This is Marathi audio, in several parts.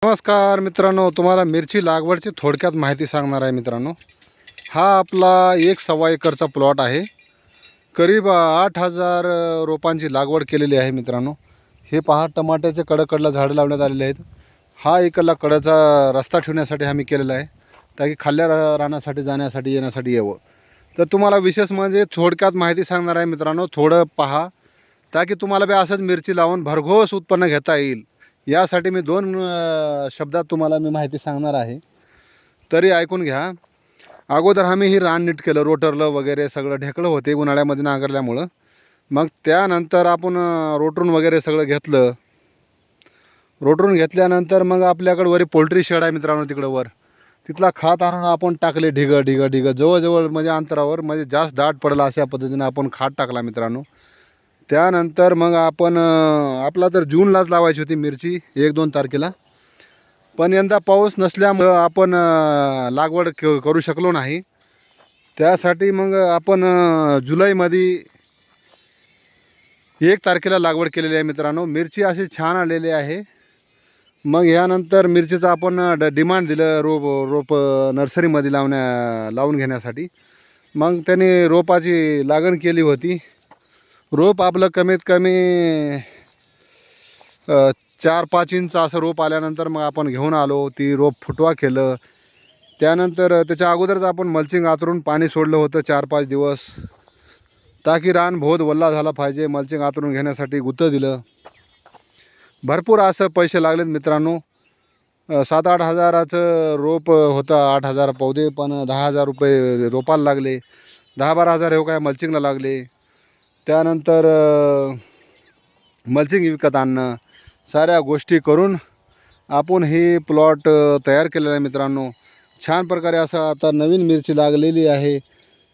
नमस्कार मित्रांनो, तुम्हाला मिरची लागवडची थोडक्यात माहिती सांगणार आहे मित्रांनो। हा आपला 1 एकरचा प्लॉट आहे। करीब 8,000 रोपांची लागवड केलेली आहे मित्रांनो। हे पहा, टमाट्याचे कडकडला झाडं लावण्यात आलेले आहेत। हा एकला कडाचा रस्ता ठेवण्यासाठी आम्ही केलेला आहे, ताकी खाल्ल्या रानासाठी जाण्यासाठी येण्यासाठी यावं। तर तुम्हाला विशेष म्हणजे थोडक्यात माहिती सांगणार आहे मित्रांनो, थोडं पहा, ताकी तुम्हाला बी असंच मिरची लावून भरघोस उत्पन्न घेता येईल। यासाठी मी 2 शब्दात तुम्हाला मी माहिती सांगणार आहे, तरी ऐकून घ्या। अगोदर आम्ही ही रान नीट केलं, रोटरलं वगैरे सगळं ढेकळं होते उन्हाळ्यामध्ये नांगरल्यामुळं। मग त्यानंतर आपण रोटरून वगैरे सगळं घेतलं। रोटरून घेतल्यानंतर मग आपल्याकडे वरी पोल्ट्री शेड आहे मित्रांनो, तिकडं वर तिथला खात आणून आपण टाकले ढिगं ढिगं ढिगं, जवळजवळ म्हणजे अंतरावर, म्हणजे जास्त दाट पडला अशा पद्धतीने आपण खात टाकला मित्रांनो। त्यानंतर मग आपण आपला तर जूनलाच लावायची होती मिरची 1-2 तारखेला, पण यंदा पाऊस नसल्यामुळं आपण लागवड करू शकलो नाही। त्यासाठी मग आपण जुलैमध्ये 1 तारखेला लागवड केलेली आहे मित्रांनो। मिरची अशी छान आलेली आहे। मग यानंतर मिरचीचं आपण डिमांड दिलं रोप नर्सरीमध्ये लावून घेण्यासाठी। मग त्याने रोपाची लागण केली होती। रोप आपलं कमीत कमी 4-5 इंच असं रोप आल्यानंतर मग आपण घेऊन आलो, ती रोप फुटवा केलं। त्यानंतर त्याच्या अगोदरच आपण मल्चिंग आतरून पाणी सोडलं होतं 4-5 दिवस, ताकी रान बहुत वल्ला झाला पाहिजे। मल्चिंग आतरून घेण्यासाठी गुत्तं दिलं। भरपूर असं पैसे लागलेत मित्रांनो। 7-8 हजाराचं रोप होतं, 8,000 पौधे, पण 10,000 रुपये रोपाला लागले, 10-12 हजार हे काय मल्चिंगला लागले। त्यानंतर मल्चिंग विकत आणणं, साऱ्या गोष्टी करून आपण हे प्लॉट तयार केलेला आहे मित्रांनो। छान प्रकारे असं आता नवीन मिरची लागलेली आहे।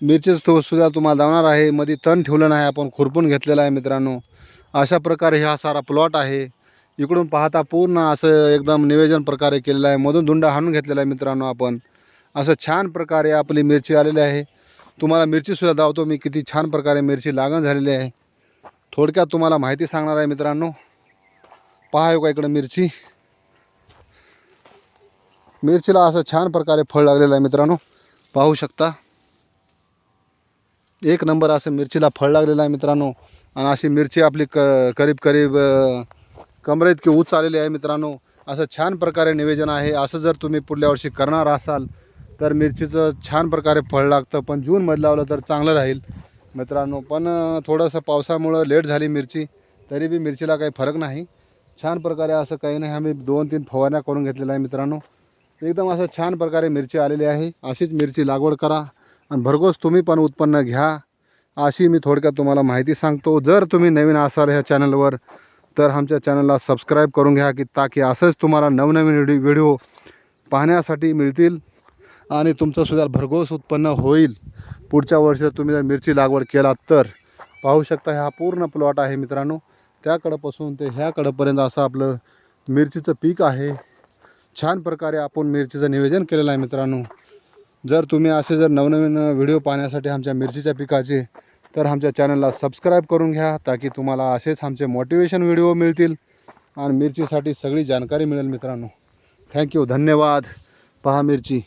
मिरचीच सुद्धा तुम्हाला दावणार आहे, मध्ये तण ठेवलं नाही, आपण खुरपून घेतलेलं आहे मित्रांनो। अशा प्रकारे हा सारा प्लॉट आहे। इकडून पाहता पूर्ण असं एकदम नियोजन प्रकारे केलेलं आहे, मधून धुंडा हाणून घेतलेला आहे मित्रांनो आपण। असं छान प्रकारे आपली मिरची आलेली आहे। तुम्हाला मिरचीसुद्धा दावतो मी, किती छान प्रकारे मिरची लागण झालेली आहे। थोडक्यात तुम्हाला माहिती सांगणार आहे मित्रांनो। पहा का इकडं मिरचीला असं छान प्रकारे फळ लागलेलं आहे मित्रांनो, पाहू शकता। 1 नंबर असं मिरचीला फळ लागलेलं आहे मित्रांनो। आणि अशी मिरची आपली करीब कमरे इतकी उंच आलेली आहे मित्रांनो। असं छान प्रकारे नियोजन आहे। असं जर तुम्ही पुढल्या वर्षी करणार असाल तर मिरचीचं छान प्रकारे फळ लागतं। पण जूनमध्ये लावलं तर चांगलं राहील मित्रांनो। पण थोडंसं पावसामुळं लेट झाली मिरची, तरी बी मिरचीला काही फरक नाही। छान प्रकारे असं काही नाही, आम्ही 2-3 फवारण्या करून घेतलेल्या आहे मित्रांनो। एकदम असं छान प्रकारे मिरची आलेली आहे। अशीच मिरची लागवड करा आणि भरघोस तुम्ही पण उत्पन्न घ्या, अशी मी थोडक्यात तुम्हाला माहिती सांगतो। जर तुम्ही नवीन असाल ह्या चॅनलवर तर आमच्या चॅनलला सबस्क्राईब करून घ्या, की ताकी असंच तुम्हाला नवनवीन व्हिडिओ पाहण्यासाठी मिळतील आणि तुमचंसुद्धा भरघोस उत्पन्न होईल। पुढच्या वर्षी तुम्ही जर मिरची लागवड केला तर पाहू शकता, हा पूर्ण प्लॉट आहे मित्रांनो। त्याकडंपासून ते ह्याकडंपर्यंत असं आपलं मिरचीचं पीक आहे। छान प्रकारे आपण मिरचीचं नियोजन केलेलं आहे मित्रांनो। जर तुम्ही असे जर नवनवीन व्हिडिओ पाहण्यासाठी आमच्या मिरचीच्या पिकाचे, तर आमच्या चॅनलला सबस्क्राईब करून घ्या, ताकी तुम्हाला असेच आमचे मोटिवेशन व्हिडिओ मिळतील आणि मिरचीसाठी सगळी जानकारी मिळेल मित्रांनो। थँक्यू, धन्यवाद। पहा मिरची।